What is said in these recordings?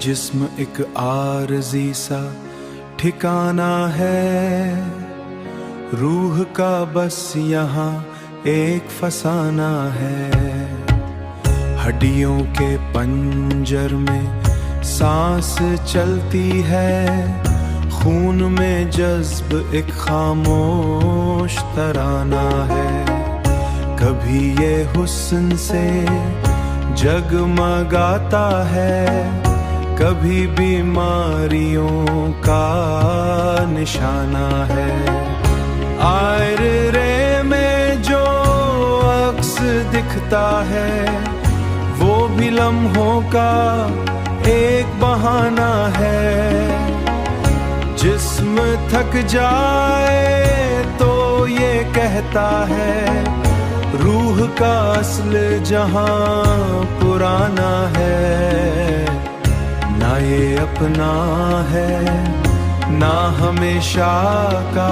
जिस्म एक आरज़ी सा ठिकाना है, रूह का बस यहाँ एक फसाना है। हड्डियों के पंजर में सांस चलती है, खून में जज्ब एक खामोश तराना है। कभी ये हुस्न से जगमगाता है, कभी बीमारियों का निशाना है। आईरे में जो अक्स दिखता है, वो भी लम्हों का एक बहाना है। जिस्म थक जाए तो ये कहता है, रूह का असल जहां पुराना है। ना ये अपना है ना हमेशा का,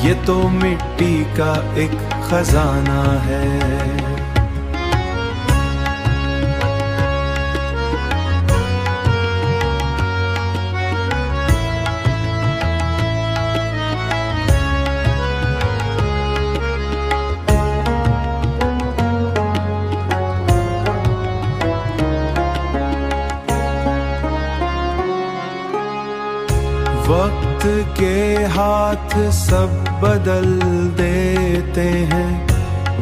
ये तो मिट्टी का एक खजाना है। वक्त के हाथ सब बदल देते हैं,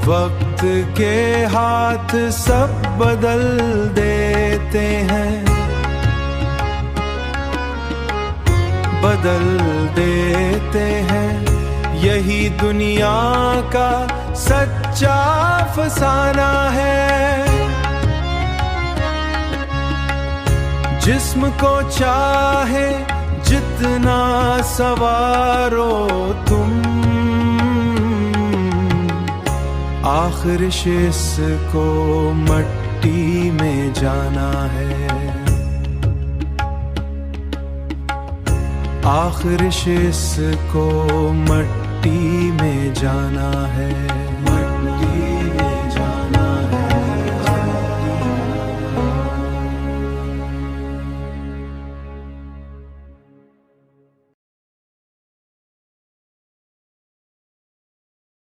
वक्त के हाथ सब बदल देते हैं, बदल देते हैं। यही दुनिया का सच्चा फसाना है। जिस्म को चाहे जितना सवारो तुम, आखिर इसको मट्टी में जाना है। आखिर इसको मट्टी में जाना है।